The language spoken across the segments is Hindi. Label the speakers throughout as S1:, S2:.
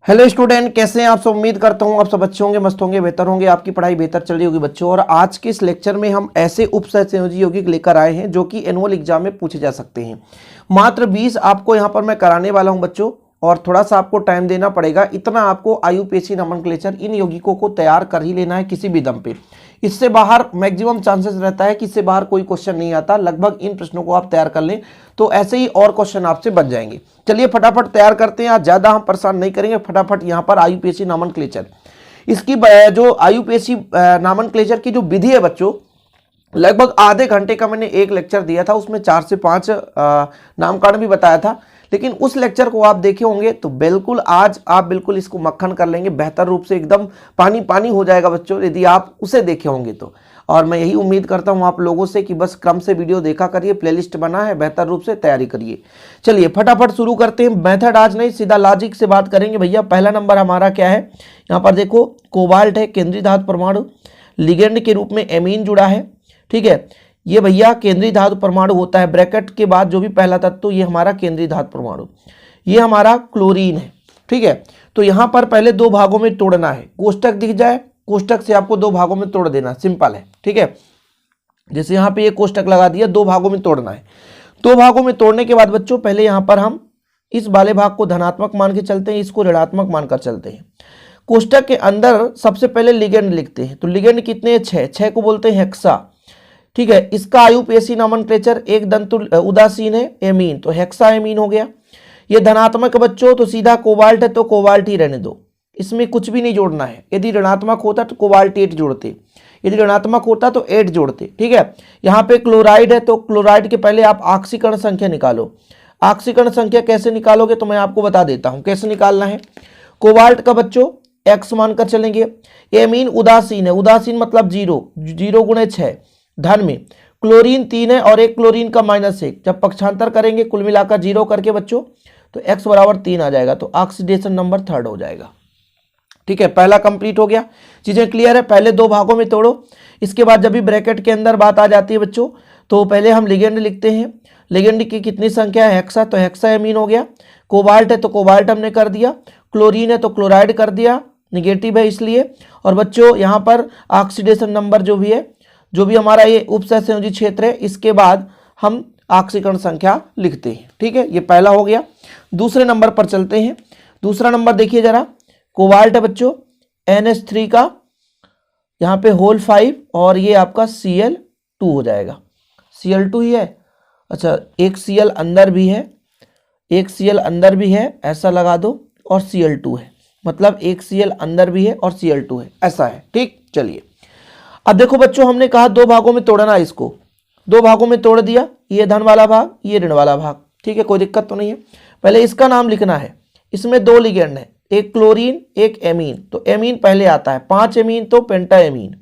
S1: हेलो स्टूडेंट, कैसे हैं आप सब। उम्मीद करता हूं आप सब अच्छे होंगे, मस्त होंगे, बेहतर होंगे, आपकी पढ़ाई बेहतर चल रही होगी बच्चों। और आज के इस लेक्चर में हम ऐसे उपसहसंयोजी यौगिक लेकर आए हैं जो कि एनुअल एग्जाम में पूछे जा सकते हैं। मात्र 20 आपको यहां पर मैं कराने वाला हूं बच्चों, और थोड़ा सा आपको टाइम देना पड़ेगा। इतना आपको IUPAC नोमेनक्लेचर इन यौगिकों को तैयार कर ही लेना है किसी भी दम पे। इससे बाहर मैक्सिमम चांसेस रहता है कि इससे बाहर कोई क्वेश्चन नहीं आता। लगभग इन प्रश्नों को आप तैयार कर लें तो ऐसे ही और क्वेश्चन आपसे बच जाएंगे। चलिए फटाफट तैयार करते हैं, आज ज़्यादा हम परेशान नहीं करेंगे। फटाफट यहाँ पर IUPAC नोमेनक्लेचर, इसकी जो IUPAC नोमेनक्लेचर की जो विधि है बच्चों, लगभग आधे घंटे का मैंने एक लेक्चर दिया था, उसमें 4 से 5 नामकरण भी बताया था। लेकिन उस लेक्चर को आप देखे होंगे तो बिल्कुल आज आप बिल्कुल इसको मक्खन कर लेंगे, बेहतर रूप से एकदम पानी पानी हो जाएगा बच्चों, यदि आप उसे देखे होंगे तो। और मैं यही उम्मीद करता हूं आप लोगों से कि बस क्रम से वीडियो देखा करिए, प्लेलिस्ट बना है, बेहतर रूप से तैयारी करिए। चलिए फटाफट शुरू करते हैं। मेथड आज नहीं, सीधा लॉजिक से बात करेंगे भैया। पहला नंबर हमारा क्या है, यहाँ पर देखो कोबाल्ट है, केंद्रीय धातु परमाणु, लिगेंड के रूप में एमीन जुड़ा है। ठीक है, ये भैया केंद्रीय धातु परमाणु होता है, ब्रैकेट के बाद जो भी पहला तत्व, ये हमारा केंद्रीय धातु परमाणु, ये हमारा क्लोरीन है। ठीक है, तो यहां पर पहले 2 भागों में तोड़ना है। कोष्टक दिख जाए, कोष्टक से आपको 2 भागों में तोड़ देना, सिंपल है। ठीक है, जैसे यहां पे ये कोष्टक लगा दिया, 2 भागों में तोड़ना है। 2 भागों में तोड़ने के बाद बच्चों पहले यहां पर हम इस वाले भाग को धनात्मक मान के चलते हैं, इसको ऋणात्मक मानकर चलते हैं। कोष्टक के अंदर सबसे पहले लिगेंड लिखते हैं, तो लिगेंड कितने हैं, 6 को बोलते हैं हेक्सा। ठीक है, इसका IUPAC नोमेनक्लेचर एक दंतु उदासीन है, एमीन, तो हेक्सा एमीन हो गया। ये धनात्मक बच्चों तो सीधा कोबाल्ट है तो कोबाल्ट ही रहने दो, इसमें कुछ भी नहीं जोड़ना है। यदि ऋणात्मक होता तो कोबाल्ट 8 जोड़ते, यदि ऋणात्मक होता तो 8 जोड़ते। ठीक है, यहाँ पे क्लोराइड है तो क्लोराइड के पहले आप ऑक्सीकरण संख्या निकालो। ऑक्सीकरण संख्या कैसे निकालोगे तो मैं आपको बता देता हूँ कैसे निकालना है। कोबाल्ट का बच्चों X मानकर चलेंगे। एमीन उदासीन है, उदासीन मतलब 0 × 6 धन में। क्लोरीन 3 है और एक क्लोरीन का -1, जब पक्षांतर करेंगे कुल मिलाकर 0 करके बच्चों तो X बराबर 3 आ जाएगा, तो ऑक्सीडेशन नंबर 3rd हो जाएगा। ठीक है, पहला कंप्लीट हो गया, चीजें क्लियर है। पहले 2 भागों में तोड़ो, इसके बाद जब भी ब्रैकेट के अंदर बात आ जाती है बच्चों तो पहले हम लिगेंड लिखते हैं। लिगेंड की कितनी संख्या है, हेक्सा, तो हेक्सा एमीन हो गया। कोबाल्ट है तो कोबाल्ट हमने कर दिया, क्लोरीन है तो क्लोराइड कर दिया, निगेटिव है इसलिए। और बच्चों यहाँ पर ऑक्सीडेशन नंबर जो भी है, जो भी हमारा ये उपसहसंयोजी क्षेत्र है, इसके बाद हम ऑक्सीकरण संख्या लिखते हैं। ठीक है, ये पहला हो गया। दूसरे नंबर पर चलते हैं। दूसरा नंबर देखिए जरा, कोबाल्ट है बच्चों NH3 का यहाँ पे होल 5 और ये आपका Cl2 हो जाएगा। Cl2 ही है, अच्छा एक Cl अंदर भी है, एक Cl अंदर भी है, ऐसा लगा दो, और Cl2 है, मतलब एक Cl अंदर भी है और Cl2 है, ऐसा है। ठीक, चलिए अब देखो बच्चों, हमने कहा 2 भागों में तोड़ना है इसको, 2 भागों में तोड़ दिया, ये धन वाला भाग, ये ऋण वाला भाग। ठीक है, कोई दिक्कत तो नहीं है। पहले इसका नाम लिखना है, इसमें 2 लिगेंड है, एक क्लोरीन एक एमीन, तो एमीन पहले आता है, 5 एमीन तो पेंटा एमीन।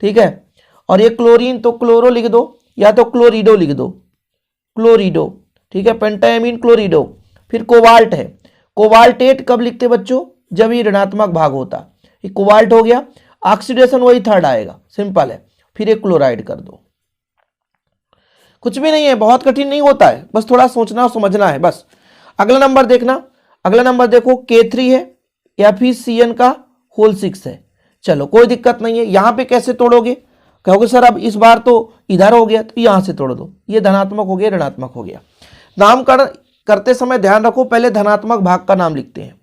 S1: ठीक है, और ये क्लोरीन तो क्लोरो लिख दो या तो क्लोरिडो लिख दो, क्लोरिडो। ठीक है, पेंटा एमीन क्लोरिडो। फिर कोबाल्ट है, कोबाल्टेट कब लिखते बच्चों, जब ये ऋणात्मक भाग होता, ये कोबाल्ट हो गया, ऑक्सीडेशन वही 3rd आएगा, सिंपल है। फिर एक क्लोराइड कर दो, कुछ भी नहीं है, बहुत कठिन नहीं होता है, बस थोड़ा सोचना और समझना है बस। अगला नंबर देखना, अगला नंबर देखो K3 है या फिर Cn का होल 6 है। चलो कोई दिक्कत नहीं है। यहां पे कैसे तोड़ोगे, कहोगे सर अब इस बार तो इधर हो गया, तो यहां से तोड़ दो, ये धनात्मक हो गया, ऋणात्मक हो गया। नामकरण करते समय ध्यान रखो, पहले धनात्मक भाग का नाम लिखते हैं।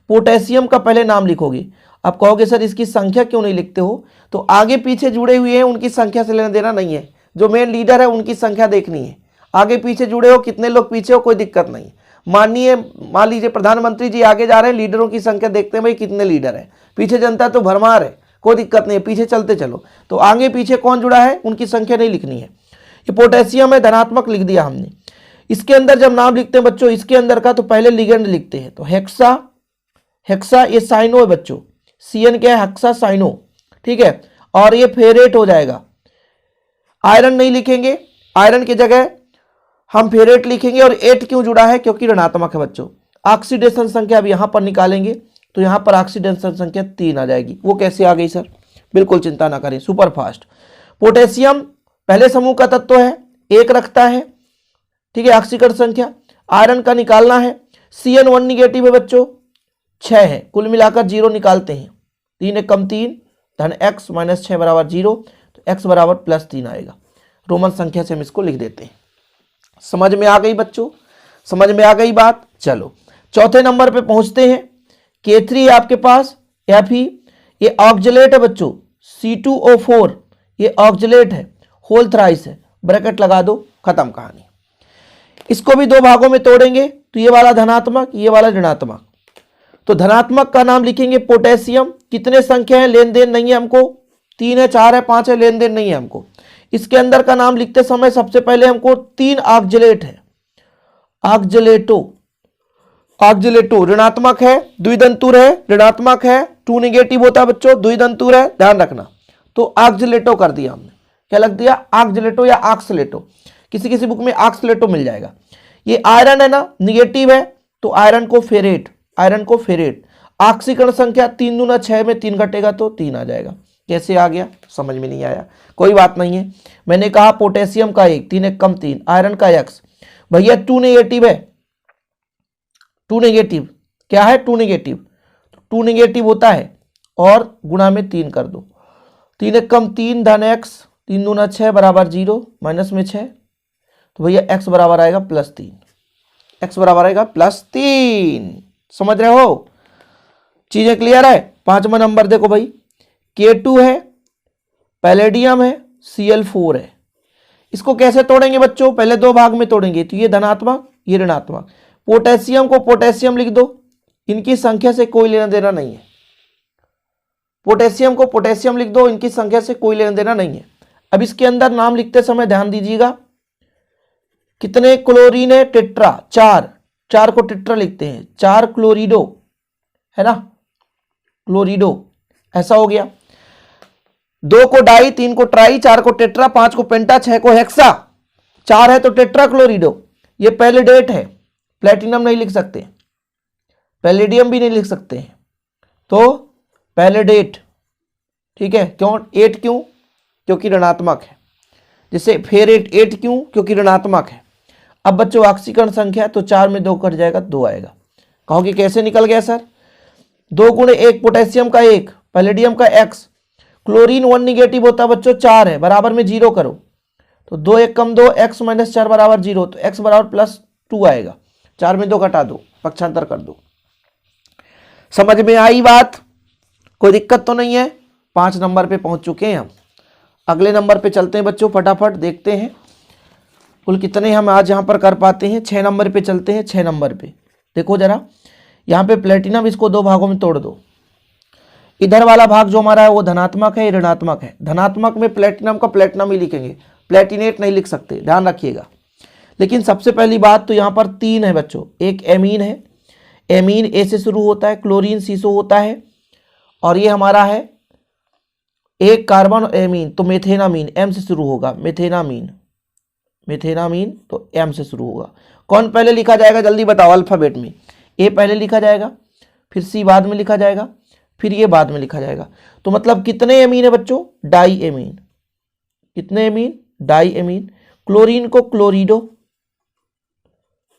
S1: पोटेशियम का पहले नाम लिखोगे। अब कहोगे सर इसकी संख्या क्यों नहीं लिखते हो, तो आगे पीछे जुड़े हुए हैं उनकी संख्या से लेना देना नहीं है, जो मेन लीडर है उनकी संख्या देखनी है। आगे पीछे जुड़े हो, कितने लोग पीछे हो, कोई दिक्कत नहीं। मान लीजिए प्रधानमंत्री जी आगे जा रहे हैं, लीडरों की संख्या देखते हैं भाई कितने लीडर है, पीछे जनता तो भरमार है, कोई दिक्कत नहीं है, पीछे चलते चलो। तो आगे पीछे कौन जुड़ा है उनकी संख्या नहीं लिखनी है। ये पोटेशियम है, धनात्मक लिख दिया हमने। इसके अंदर जब नाम लिखते हैं बच्चों, इसके अंदर का तो पहले लिगेंड लिखते हैं, तो हेक्सा, हेक्सा ये साइनो है बच्चों, Cn क्या है, हेक्सा साइनो। ठीक है, और ये फेरेट हो जाएगा। आयरन नहीं लिखेंगे, आयरन की जगह हम फेरेट लिखेंगे। और 8 क्यों जुड़ा है, क्योंकि ऋणात्मक है बच्चों। ऑक्सीडेशन संख्या अब यहां पर निकालेंगे तो यहां पर ऑक्सीडेशन संख्या 3 आ जाएगी। वो कैसे आ गई सर, बिल्कुल चिंता ना करें, सुपर फास्ट। पोटेशियम पहले समूह का तत्व है, 1 रखता है। ठीक है, ऑक्सीकरण संख्या। आयरन का निकालना है, Cn1 निगेटिव है बच्चों, 6 है, कुल मिलाकर 0 निकालते हैं। 3 एक कम 3 धन x माइनस 6 बराबर 0, तो x बराबर +3 आएगा। रोमन संख्या से हम इसको लिख देते हैं। समझ में आ गई बच्चों, समझ में आ गई बात। चलो चौथे नंबर पे पहुंचते हैं। K3 है आपके पास, Fe ये ऑक्जेलेट है बच्चों, C2O4 ये ऑक्जेलेट है, होल थ्राइस है, ब्रैकेट लगा दो, खत्म कहानी। इसको भी दो भागों में तोड़ेंगे, तो ये वाला धनात्मक, ये वाला ऋणात्मक। तो धनात्मक का नाम लिखेंगे पोटेशियम। कितने संख्या है, लेन देन नहीं है हमको, 3 है 4 है 5 है, लेन देन नहीं है हमको। इसके अंदर का नाम लिखते समय सबसे पहले हमको 3 ऑक्जेलेट है, ऑक्जेलेटो ऋणात्मक है, द्विदंतुर है, ऋणात्मक है, 2 निगेटिव होता है बच्चों, द्विदंतुर है, ध्यान रखना। तो ऑक्जेलेटो कर दिया हमने, क्या लग दिया, ऑक्जेलेटो या ऑक्सलेटो, किसी किसी बुक में ऑक्सलेटो मिल जाएगा। ये आयरन है ना, निगेटिव है, तो आयरन को फेरेट, ऑक्सीकरण संख्या 3 दूना 6 में 3 घटेगा तो 3 आ जाएगा। कैसे आ गया, समझ में नहीं आया, कोई बात नहीं है। मैंने कहा पोटेशियम का 1, 3 एक कम 3, आयरन का x, भैया 2 नेगेटिव है, 2 नेगेटिव क्या है, 2 नेगेटिव, तो 2 नेगेटिव होता है और गुणा में 3 कर दो, 3 एक कम 3 धन x, 3 दूना 6 बराबर 0, माइनस में 6, तो भैया x बराबर आएगा +3, x बराबर आएगा +3। समझ रहे हो, चीजें क्लियर है। 5वां नंबर देखो भाई, K2 है, पैलेडियम है, Cl4 है। इसको कैसे तोड़ेंगे बच्चों, पहले दो भाग में तोड़ेंगे, तो ये धनात्मक ये ऋणात्मक। पोटेशियम को पोटेशियम लिख दो, इनकी संख्या से कोई लेना देना नहीं है। पोटेशियम को पोटेशियम लिख दो, इनकी संख्या से कोई लेना देना नहीं है। अब इसके अंदर नाम लिखते समय ध्यान दीजिएगा, कितने क्लोरीन है, टेट्रा, 4 को टेट्रा लिखते हैं, 4 क्लोरिडो है ना, क्लोरिडो, ऐसा हो गया। 2 को डाई, 3 को ट्राई, 4 को टेट्रा, 5 को पेंटा, 6 को हेक्सा, 4 है तो टेट्रा क्लोरिडो। ये पैलेडेट है, प्लेटिनम नहीं लिख सकते, पैलेडियम भी नहीं लिख सकते हैं, तो पैलेडेट, ठीक है। क्यों 8 क्यों, क्योंकि ऋणात्मक है। जैसे फेरेट 8 क्यों, क्योंकि ऋणात्मक है। अब बच्चों ऑक्सीकरण संख्या, तो 4 में 2 कट जाएगा, 2 आएगा। कहोगे कैसे निकल गया सर, 2 गुणे 1, पोटेशियम का 1, पैलेडियम का x, क्लोरीन 1 निगेटिव होता है बच्चों, 4 है, बराबर में 0 करो, तो 2 एक कम 2, x माइनस 4 बराबर 0, तो x बराबर +2 आएगा। 4 में 2 घटा दो, पक्षांतर कर दो। समझ में आई बात, कोई दिक्कत तो नहीं है। 5 नंबर पे पहुंच चुके हैं हम। अगले नंबर पे चलते हैं बच्चों, फटाफट देखते हैं कुल कितने हम आज यहाँ पर कर पाते हैं। 6 नंबर पे चलते हैं। 6 नंबर पे देखो जरा, यहाँ पे प्लेटिनम, इसको 2 भागों में तोड़ दो। इधर वाला भाग जो हमारा है वो धनात्मक है, ऋणात्मक है। धनात्मक में प्लेटिनम का प्लेटिनम ही लिखेंगे, प्लेटिनेट नहीं लिख सकते, ध्यान रखिएगा। लेकिन सबसे पहली बात तो यहाँ पर 3 है बच्चों, एक एमीन है, एमीन ए से शुरू होता है, क्लोरीन सी से होता है, और ये हमारा है एक कार्बन और एमीन, तो मेथेनामीन एम से शुरू होगा, मेथेनामीन तो एम से शुरू होगा। कौन पहले लिखा जाएगा जल्दी बताओ, अल्फाबेट में ए पहले लिखा जाएगा, फिर सी बाद में लिखा जाएगा, फिर ये बाद में लिखा जाएगा। तो मतलब कितने एमीन है बच्चों, डाई एमीन। कितने एमीन, डाई एमीन। क्लोरीन को क्लोरिडो,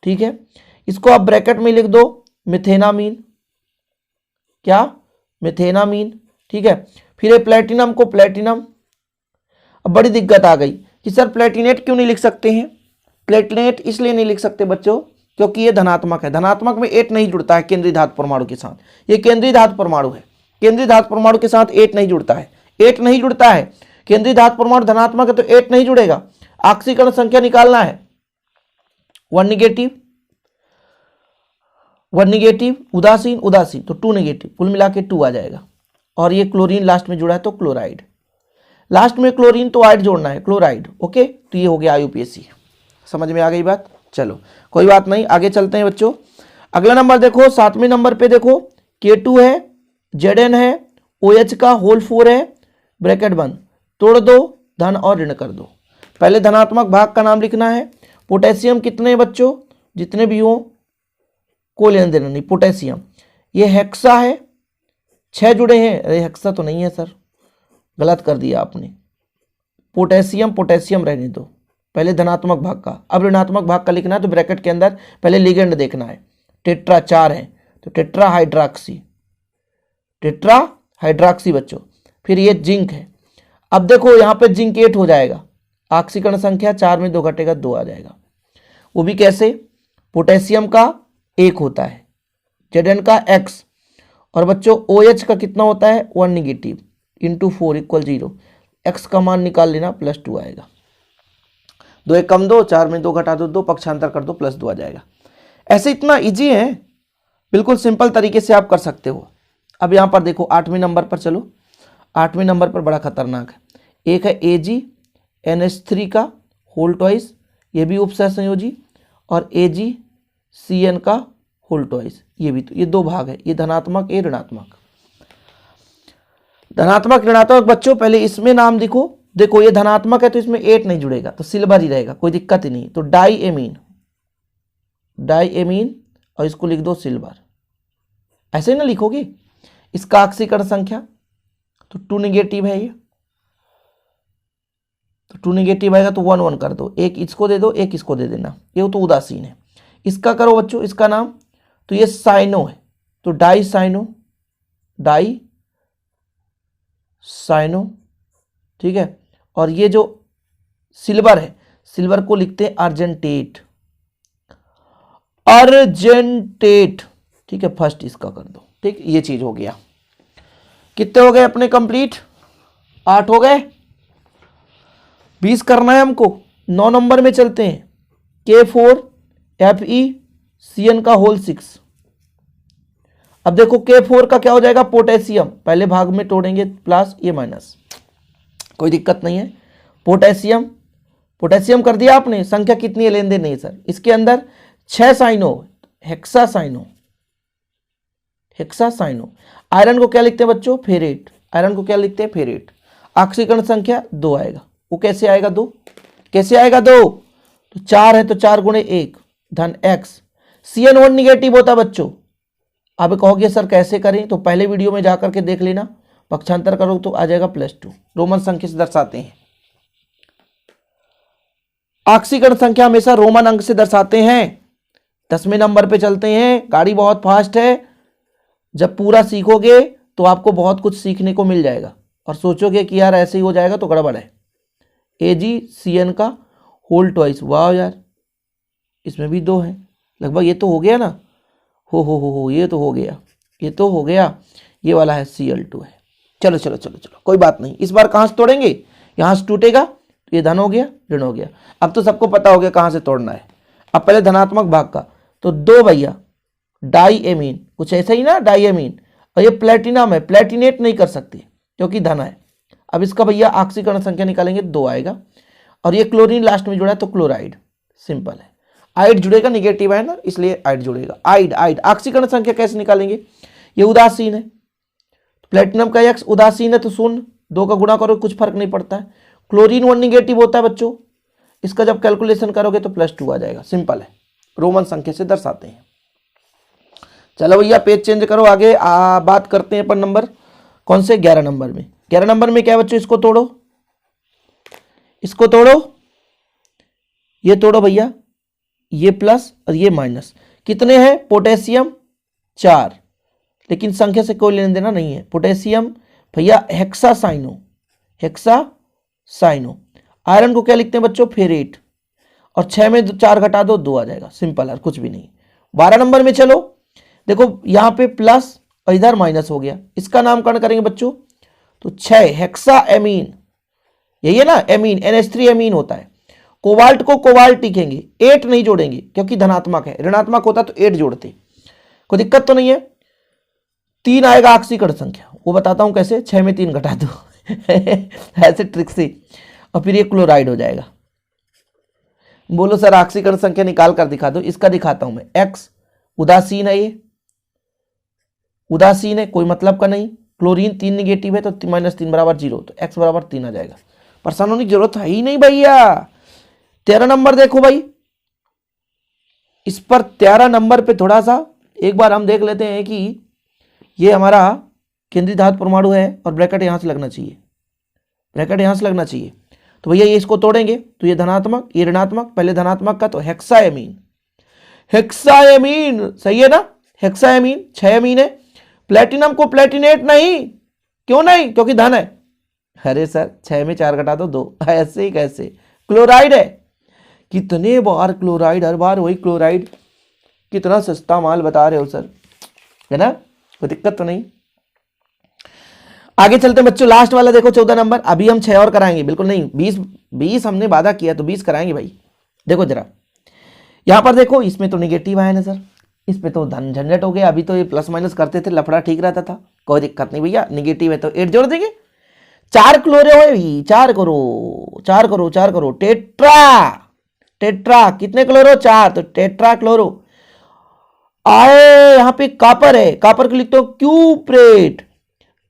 S1: ठीक है। इसको आप ब्रैकेट में लिख दो मिथेनामीन, क्या, मिथेनामीन, ठीक है। फिर ये प्लेटिनम को प्लेटिनम। अब बड़ी दिक्कत आ गई कि सर प्लेटिनेट क्यों नहीं लिख सकते हैं। प्लेटिनेट इसलिए नहीं लिख सकते बच्चों क्योंकि ये धनात्मक है, धनात्मक में 8 नहीं जुड़ता है केंद्रीय धातु परमाणु के साथ। ये केंद्रीय धातु परमाणु है, केंद्रीय धातु परमाणु के साथ 8 नहीं जुड़ता है, 8 नहीं जुड़ता है। केंद्रीय धातु परमाणु धनात्मक है तो 8 नहीं जुड़ेगा। ऑक्सीकरण संख्या निकालना है, 1 निगेटिव, 1 निगेटिव, उदासीन उदासीन, तो 2 निगेटिव, कुल मिला के 2 आ जाएगा। और ये क्लोरीन लास्ट में जुड़ा है तो क्लोराइड, लास्ट में क्लोरीन तो आइड जोड़ना है, क्लोराइड, ओके। तो ये हो गया IUPAC। समझ में आ गई बात, चलो कोई बात नहीं, आगे चलते हैं बच्चों। अगला नंबर देखो, 7वें नंबर पे देखो, K2 है, Zn है, OH का होल 4 है, ब्रैकेट बंद, तोड़ दो, धन और ऋण कर दो। पहले धनात्मक भाग का नाम लिखना है। पोटेशियम कितने हैं बच्चों, जितने भी हो, को लेना देना नहीं। पोटेशियम ये हेक्सा है, 6 जुड़े हैं, अरे हेक्सा तो नहीं है सर, गलत कर दिया आपने। पोटेशियम पोटेशियम रहने दो, पहले धनात्मक भाग का। अब ऋणात्मक भाग का लिखना है तो ब्रैकेट के अंदर पहले लिगेंड देखना है। टेट्रा 4 है तो टेट्राहाइड्रॉक्सी बच्चों। फिर ये जिंक है। अब देखो यहाँ पे जिंक 8 हो जाएगा, ऑक्सीकरण संख्या 4 में 2 घटेगा 2 आ जाएगा। वो भी कैसे, पोटेशियम का 1 होता है, Zn का x, और बच्चों OH का कितना होता है 1 नेगेटिव इंटू 4 इक्वल 0। x का मान निकाल लेना +2 आएगा। 2 1 कम 2, 4 में 2 घटा दो 2, पक्षांतर कर दो +2 आ जाएगा। ऐसे इतना इजी है, बिल्कुल सिंपल तरीके से आप कर सकते हो। अब यहाँ पर देखो 8वें नंबर पर चलो। 8वें नंबर पर बड़ा खतरनाक है, एक है AgNH3 का होल ट्वाइस, ये भी उपसहसंयोजी, और AgCN का होल ट्वाइस, ये भी। तो ये 2 भाग है, ये धनात्मक ये ऋणात्मक। धनात्मक ऋणात्मक बच्चों पहले इसमें नाम देखो ये धनात्मक है तो इसमें 8 नहीं जुड़ेगा, तो सिल्वर ही रहेगा, कोई दिक्कत ही नहीं। तो डाईएमीन और इसको लिख दो सिल्वर, ऐसे ही ना लिखोगे। इसका ऑक्सीकरण संख्या तो 2 नेगेटिव है, ये तो 2 नेगेटिव आएगा तो 1 1 कर दो, एक इसको दे दो एक इसको दे देना, ये तो उदासीन है। इसका करो बच्चों, इसका नाम तो ये साइनो है, तो डाई साइनो, ठीक है। और ये जो सिल्वर है, सिल्वर को लिखते हैं अर्जेंटेट, ठीक है, फर्स्ट इसका कर दो, ठीक। ये चीज हो गया। कितने हो गए अपने कंप्लीट, 8 हो गए। 20 करना है हमको। 9 नंबर में चलते हैं, K4FeCN का होल 6। अब देखो K4 का क्या हो जाएगा, पोटेशियम, पहले भाग में तोड़ेंगे प्लस ये माइनस, कोई दिक्कत नहीं है। पोटेशियम कर दिया आपने, संख्या कितनी है लेन देन नहीं सर। इसके अंदर 6 साइनो, हेक्सासाइनो। आयरन को क्या लिखते हैं बच्चों, फेरेट, आयरन को क्या लिखते हैं, फेरेट। ऑक्सीकरण संख्या 2 आएगा, वो कैसे आएगा 2, कैसे आएगा 2, तो 4 है तो 4 गुणे 1 धन x। CN1 निगेटिव होता है बच्चों। अब कहोगे सर कैसे करें, तो पहले वीडियो में जाकर के देख लेना, पक्षांतर करो तो आ जाएगा +2। रोमन संख्या से दर्शाते हैं, ऑक्सीकरण संख्या हमेशा रोमन अंक से दर्शाते हैं। 10वें नंबर पे चलते हैं, गाड़ी बहुत फास्ट है, जब पूरा सीखोगे तो आपको बहुत कुछ सीखने को मिल जाएगा, और सोचोगे कि यार ऐसे ही हो जाएगा तो गड़बड़ है। AgCN का होल ट्वाइस, वाह यार इसमें भी 2 है, लगभग ये तो हो गया ना, हो ये तो हो गया, ये तो हो गया। ये वाला है Cl2 है। चलो चलो चलो चलो, कोई बात नहीं। इस बार कहाँ से तोड़ेंगे, यहाँ से टूटेगा तो ये धन हो गया ऋण हो गया। अब तो सबको पता हो गया कहाँ से तोड़ना है। अब पहले धनात्मक भाग का, तो 2 भैया डाईएमीन, कुछ ऐसा ही ना डाईएमीन, और ये प्लेटिनम है, प्लेटिनेट नहीं कर सकते क्योंकि धन है। अब इसका भैया ऑक्सीकरण संख्या निकालेंगे 2 आएगा, और ये क्लोरीन लास्ट में जुड़ा है तो क्लोराइड, सिंपल है। आइड जुड़ेगा, निगेटिव है ना इसलिए आइड जुड़ेगा। आइड ऑक्सीकरण संख्या कैसे निकालेंगे, ये उदासीन है, प्लेटिनम का x उदासीन है तो 0, 2 का गुणा करो कुछ फर्क नहीं पड़ता है। क्लोरीन 1 निगेटिव होता है बच्चों, इसका जब कैलकुलेशन करोगे तो +2 आ जाएगा, सिंपल है, रोमन संख्या से दर्शाते हैं। चलो भैया पेज चेंज करो, आगे बात करते हैं अपन नंबर कौन से, 11 नंबर में। 11 नंबर में क्या है बच्चों, इसको तोड़ो, इसको तोड़ो, ये तोड़ो भैया, ये प्लस और ये माइनस, कितने हैं, पोटेशियम 4, लेकिन संख्या से कोई लेन देना नहीं है। पोटेशियम भैया हेक्सासाइनो, आयरन को क्या लिखते हैं बच्चों, फेरेट, और 6 में 4 घटा दो 2 आ जाएगा, सिंपल है, कुछ भी नहीं। 12 नंबर में चलो, देखो यहाँ पे प्लस और इधर माइनस हो गया, इसका नामकरण करेंगे बच्चों, तो 6 हेक्सा एमीन, यही है ना एमीन, NH3 एमीन होता है। कोबाल्ट को कोबाल्ट लिखेंगे, 8 नहीं जोड़ेंगे क्योंकि धनात्मक है, ऋणात्मक होता तो 8 जोड़ते, कोई दिक्कत तो नहीं है। 3 आएगा ऑक्सीकरण संख्या, वो बताता हूं कैसे, 6 में 3 घटा दो ऐसे ट्रिक से, और फिर ये क्लोराइड हो जाएगा। बोलो सर ऑक्सीकरण संख्या निकाल कर दिखा दो, इसका दिखाता हूं मैं। x उदासीन है, ये उदासीन है, कोई मतलब का नहीं। क्लोरीन 3 निगेटिव है तो -3 बराबर 0, तो x बराबर 3 आ जाएगा। परेशान होने की जरूरत है ही नहीं भैया। 13 नंबर देखो भाई, इस पर 13 नंबर पे थोड़ा सा एक बार हम देख लेते हैं कि ये हमारा केंद्रीय धातु परमाणु है, और ब्रैकेट यहां से लगना चाहिए, ब्रैकेट यहां से लगना चाहिए। तो भैया ये इसको तोड़ेंगे तो ये धनात्मक ये ऋणात्मक, पहले धनात्मक का तो हेक्साएमीन, सही है ना, हेक्साएमीन 6 अमीन है। प्लेटिनम को प्लेटिनेट नहीं, क्यों नहीं? क्योंकि धन है। अरे सर 6 में 4 घटा दो 2, ऐसे ही कैसे? क्लोराइड है। कितने बार क्लोराइड, हर बार वही क्लोराइड। कितना सस्ता माल बता रहे हो सर, है ना? कोई दिक्कत तो नहीं। आगे चलते हैं बच्चों, लास्ट वाला देखो 14 नंबर। अभी हम 6 और कराएंगे, बिल्कुल नहीं 20 हमने वादा किया तो 20 कराएंगे भाई। देखो जरा यहां पर देखो, इसमें तो निगेटिव आया ना सर, इस पे तो धन झंझट हो गया। अभी तो ये प्लस माइनस करते थे, लफड़ा ठीक रहता था, कोई दिक्कत नहीं भैया। निगेटिव है तो 8 जोड़ देंगे। 4 क्लोरे हो, 4 करो 4 करो 4 करो। टेट्रा, टेट्रा कितने क्लोरो? 4, तो टेट्रा क्लोरो। आए यहां पे कापर है, कापर को लिखते हो क्यूप्रेट।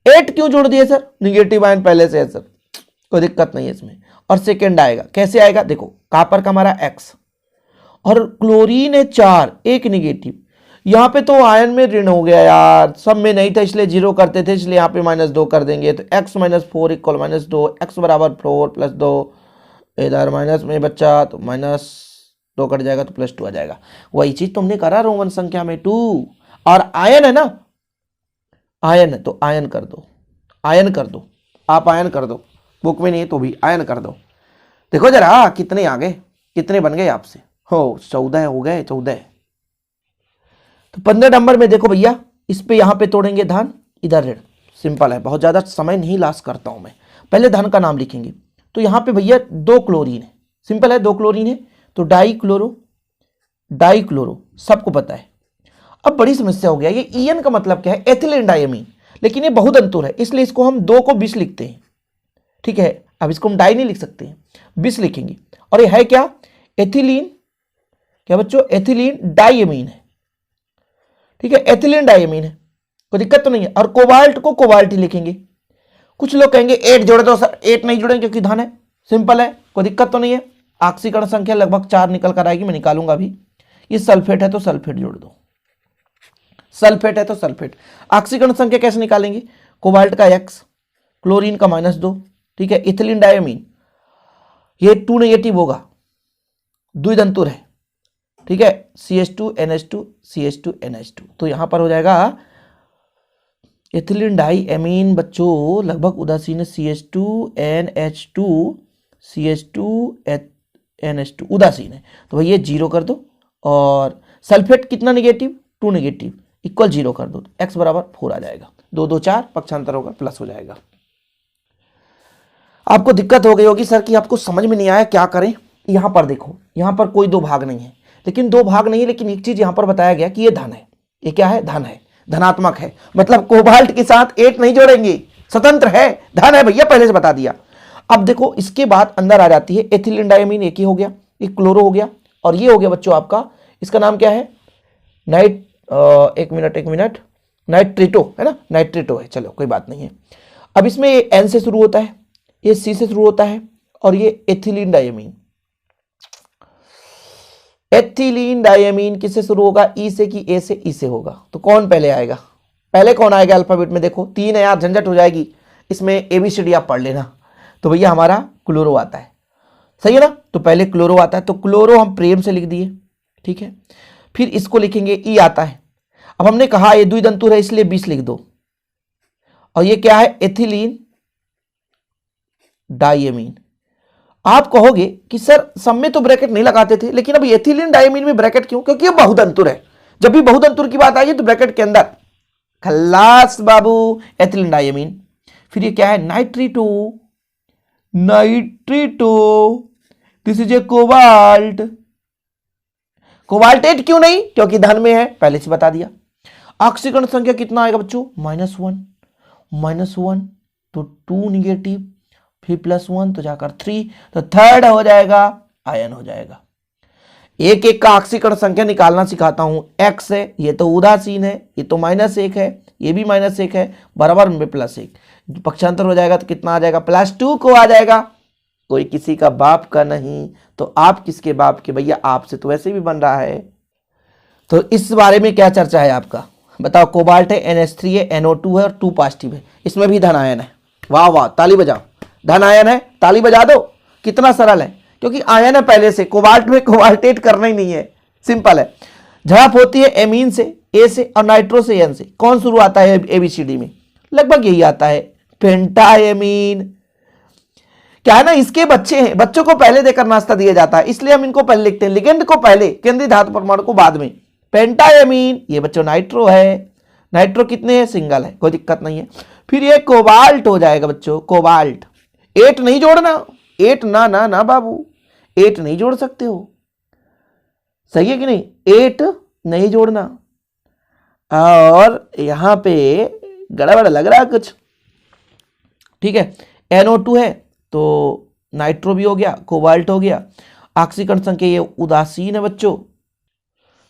S1: 8 क्यों जोड़ दिए सर? निगेटिव आयन पहले से है सर, कोई दिक्कत नहीं है इसमें। और सेकेंड आएगा, कैसे आएगा? देखो कापर का हमारा X और क्लोरीन है 4, 1 निगेटिव। यहां पे तो आयन में ऋण हो गया यार, सब में नहीं था इसलिए 0 करते थे, इसलिए यहां पे -2 कर देंगे। तो x - 4 = -2, x बराबर 4 + 2, इधर माइनस में बच्चा तो -2 कट जाएगा तो +2 आ जाएगा। वही चीज तुमने करा रोमन संख्या में 2। और आयन है ना, आयन है तो आयन कर दो, आयन कर दो, आप आयन कर दो, बुक में नहीं है तो भी आयन कर दो। देखो जरा कितने आ गए, कितने बन गए आपसे? हो 14 हो गए, 14। तो 15 नंबर में देखो भैया, इस पे यहां पे तोड़ेंगे धन, इधर ऋण। सिंपल है, बहुत ज्यादा समय नहीं लास्ट करता हूं मैं। पहले धन का नाम लिखेंगे, तो यहां पे भैया 2 क्लोरीन है। सिंपल है, 2 क्लोरीन है तो डाई क्लोरो, डाई क्लोरो सबको पता है। अब बड़ी समस्या हो गया, ये ईएन का मतलब क्या है? एथिलीन डायमीन, लेकिन ये बहुतंतुर है इसलिए इसको हम 2 को 20 लिखते हैं, ठीक है। अब इसको हम डाई नहीं लिख सकते हैं, 20 लिखेंगे। और ये है क्या? एथिलीन, क्या बच्चों? एथिलीन डायमीन है, ठीक है, एथिलीन डायमीन है, कोई दिक्कत तो नहीं है। और कोबाल्ट को कोबाल्ट ही लिखेंगे। कुछ लोग कहेंगे 8 जोड़ दो सर, 8 नहीं जोड़ेंगे क्योंकि धन है। सिंपल है, कोई दिक्कत तो नहीं है। ऑक्सीकरण संख्या लगभग 4 निकल कर आएगी, मैं निकालूंगा अभी। ये सल्फेट है तो सल्फेट जोड़ दो, सल्फेट है तो सल्फेट। ऑक्सीकरण संख्या कैसे निकालेंगे? कोबाल्ट का X, क्लोरीन का -2, ठीक है। इथिलीन डायमीन ये 2 नेगेटिव होगा, द्विदंतुर है, ठीक है। CH2 NH2 CH2 NH2, तो यहां पर हो जाएगा एथिलीन डाइएमीन बच्चों लगभग उदासीन है, CH2 NH2 CH2 NH2 उदासीन है, तो भैया 0 कर दो। और सल्फेट कितना निगेटिव? 2 निगेटिव, इक्वल 0 कर दो, x बराबर 4 आ जाएगा। 2 2 4 पक्षांतर होगा, प्लस हो जाएगा। आपको दिक्कत हो गई होगी सर कि आपको समझ में नहीं आया, क्या करें? यहां पर देखो, यहां पर कोई 2 भाग नहीं है, लेकिन 2 भाग नहीं है, लेकिन एक चीज यहां पर बताया गया कि ये धन है। ये क्या है? धन है, धनात्मक है, मतलब कोबाल्ट के साथ 8 नहीं जोड़ेंगे, स्वतंत्र है, धन है भैया, पहले से बता दिया। अब देखो इसके बाद अंदर आ जाती है एथिलीन डायमीन, एक ही हो गया, एक क्लोरो हो गया, और ये हो गया बच्चों आपका, इसका नाम क्या है? एक मिनट, नाइट्रेटो है ना, नाइट्रेटो है, चलो कोई बात नहीं है। अब इसमें ये N से शुरू होता है, ये C से शुरू होता है, और ये एथिलीन डायमीन। एथिलीन डायमीन किससे शुरू होगा? ई से कि ए से? ई से होगा। तो कौन पहले आएगा? पहले कौन आएगा अल्फाबेट में? देखो 3 है यार, झंझट हो जाएगी, इसमें ABCD आप पढ़ लेना। तो भैया हमारा क्लोरो आता है, सही है ना? तो पहले क्लोरो आता है, तो क्लोरो हम प्रेम से लिख दिए, ठीक है। फिर इसको लिखेंगे, ई आता है। अब हमने कहा ये द्विदंतुर है इसलिए 20 लिख दो। और ये क्या है? Ethylene diamine. आप कहोगे कि सर सब में तो ब्रैकेट नहीं लगाते थे, लेकिन अब एथिलीन डायमीन में ब्रैकेट क्यों? क्योंकि ये बहुतंतुर है। जब भी बहुतंतुर की बात आई तो ब्रैकेट के अंदर, खल्लास बाबू, एथिलीन डायमीन। फिर ये क्या है? नाइट्रेटो, नाइट्रेटो, this is a cobalt. Cobalt 8 क्यों नहीं? क्योंकि धन में है, पहले से बता दिया। ऑक्सीकरण संख्या कितना आएगा बच्चों? -1 तो 2 निगेटिव, फिर +1 तो जाकर 3, तो थर्ड हो जाएगा, आयन हो जाएगा। एक एक का ऑक्सीकरण संख्या निकालना सिखाता हूं। X है, ये तो उदासीन है, ये तो -1 है, ये भी -1 है, बराबर में +1, पक्षांतर हो जाएगा तो कितना आ जाएगा? +2 को आ जाएगा। कोई किसी का बाप का नहीं, तो आप किसके बाप के? भैया आपसे तो वैसे भी बन रहा है। तो इस बारे में क्या चर्चा है आपका? बताओ। कोबाल्ट है, NH3 है, NO2 है और 2 पॉजिटिव है, इसमें भी धन आयन है। वाह वाह, ताली बजाओ। धन आयन है, ताली बजा दो। कितना सरल है, क्योंकि आयन है पहले से। कोबाल्ट में कोबाल्टेट करना ही नहीं है, सिंपल है। झड़प होती है एमीन से, ए से और नाइट्रो से एन से। कौन शुरू आता है एबीसीडी में? लगभग यही आता है, पेंटाएमीन। क्या है ना, इसके बच्चे हैं, बच्चों को पहले देकर नाश्ता दिया जाता है, इसलिए हम इनको पहले लिखते हैं, लिगेंड को पहले, केंद्रीय धातु परमाणु को बाद में। पेंटाएमीन ये बच्चों नाइट्रो है। नाइट्रो कितने हैं? सिंगल है, कोई दिक्कत नहीं है। फिर ये कोबाल्ट हो जाएगा बच्चों, कोबाल्ट। 8 नहीं जोड़ना, 8 ना ना ना बाबू, 8 नहीं जोड़ सकते हो, सही है कि नहीं? 8 नहीं जोड़ना। और यहां पे गड़बड़ लग रहा है कुछ, ठीक है। NO2 है तो नाइट्रो भी हो गया, कोबाल्ट हो गया। ऑक्सीकरण संख्या ये उदासीन है बच्चों,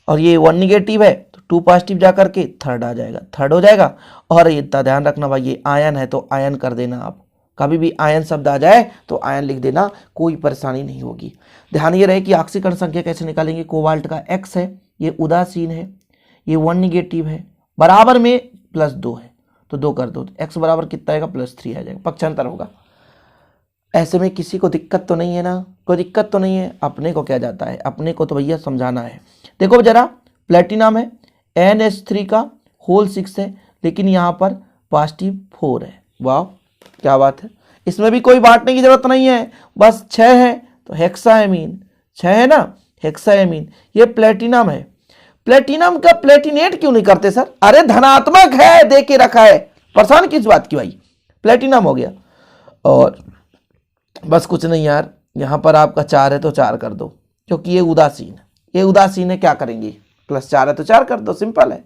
S1: और ये 1 निगेटिव है तो 2 पॉजिटिव जाकर के थर्ड आ जाएगा, थर्ड हो जाएगा। और ये इतना ध्यान रखना भाई, ये आयन है तो आयन कर देना आप, कभी भी आयन शब्द आ जाए तो आयन लिख देना, कोई परेशानी नहीं होगी। ध्यान ये रहे कि ऑक्सीकरण संख्या कैसे निकालेंगे। कोबाल्ट का X है, ये उदासीन है, ये 1 निगेटिव है, बराबर में +2 है तो 2 कर दो, तो X बराबर कितना आएगा? +3 आ जाएगा, पक्षांतर होगा। ऐसे में किसी को दिक्कत तो नहीं है ना? कोई दिक्कत तो नहीं है? अपने को क्या जाता है, अपने को तो भैया समझाना है। देखो जरा, प्लेटिनम है, NH3 का होल 6 है, लेकिन यहाँ पर पॉजिटिव 4 है। वाह क्या बात है, इसमें भी कोई बांटने की जरूरत नहीं है, बस 6 है तो हेक्साएमीन, 6 है ना, हेक्साएमीन। ये प्लेटिनम है, प्लेटिनम का प्लेटिनेट क्यों नहीं करते सर? अरे धनात्मक है, दे के रखा है, परेशान किस बात की भाई? प्लेटिनम हो गया। और बस कुछ नहीं यार, यहां पर आपका 4 है तो 4 कर दो, क्योंकि ये उदासीन है, ये उदासीन है, क्या करेंगे? +4 है तो 4 कर दो, सिंपल है।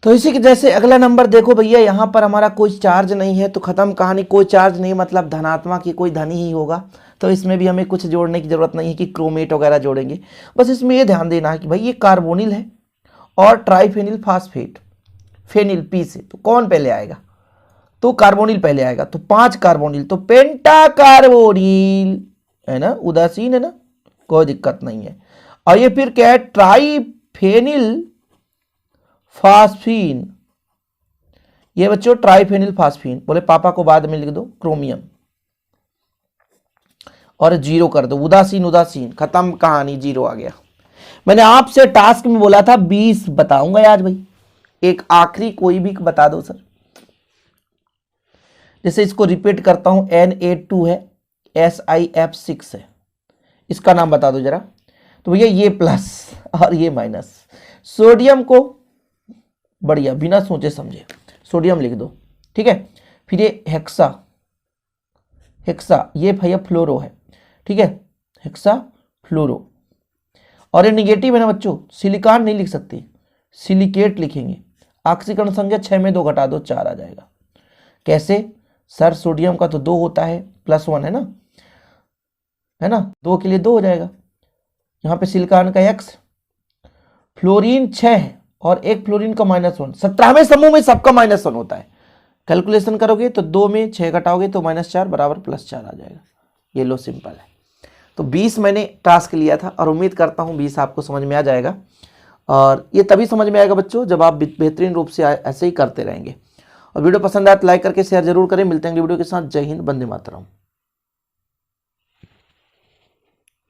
S1: तो इसी के जैसे अगला नंबर देखो भैया, यहां पर हमारा कोई चार्ज नहीं है तो खत्म कहानी। कोई चार्ज नहीं मतलब धनात्मक ही, कोई धनी ही होगा, तो इसमें भी हमें कुछ जोड़ने की जरूरत नहीं है कि क्रोमेट वगैरह जोड़ेंगे। बस इसमें ये ध्यान देना है कि भाई ये कार्बोनिल है और ट्राइफेनिल फास्फेट, फेनिल पी से, तो कौन पहले आएगा? तो कार्बोनिल पहले आएगा, तो 5 कार्बोनिल, तो पेंटा कार्बोनिल है ना, उदासीन है ना, कोई दिक्कत नहीं है। और ये फिर क्या है? ट्राइफेनिल फास्फीन, ये बच्चों ट्राइफेनिल फास्फीन। बोले पापा को बाद में लिख दो, क्रोमियम, और 0 कर दो, उदासीन उदासीन, खत्म कहानी, 0 आ गया। मैंने आपसे टास्क में बोला था 20 बताऊंगा आज भाई, एक आखिरी कोई भी बता दो सर। जैसे इसको रिपीट करता हूं, Na2 है, SiF6 है, इसका नाम बता दो जरा। तो भैया ये प्लस और ये माइनस। सोडियम को बढ़िया बिना सोचे समझे सोडियम लिख दो, ठीक है। फिर ये हेक्सा, हेक्सा ये भैया फ्लोरो है, ठीक है, हेक्सा फ्लोरो। और ये निगेटिव है ना बच्चों, सिलिकॉन नहीं लिख सकते, सिलिकेट लिखेंगे। ऑक्सीकरण संख्या 6 में 2 घटा दो, 4 आ जाएगा। कैसे सर? सोडियम का तो 2 होता है, +1 है ना, है ना, 2 के लिए 2 हो जाएगा। यहाँ पे सिलिकॉन का X, फ्लोरीन 6 है और एक फ्लोरीन का -1, 17वें समूह में सबका -1 होता है। कैलकुलेशन करोगे तो 2 में 6 घटाओगे तो -4 बराबर +4 आ जाएगा। ये लो, सिंपल है। तो 20 मैंने टास्क लिया था और उम्मीद करता हूँ 20 आपको समझ में आ जाएगा। और ये तभी समझ में आएगा बच्चों जब आप बेहतरीन रूप से ऐसे ही करते रहेंगे। और वीडियो पसंद आए तो लाइक करके शेयर जरूर करें। मिलते हैं अगली वीडियो के साथ। जय हिंद, वंदे मातरम।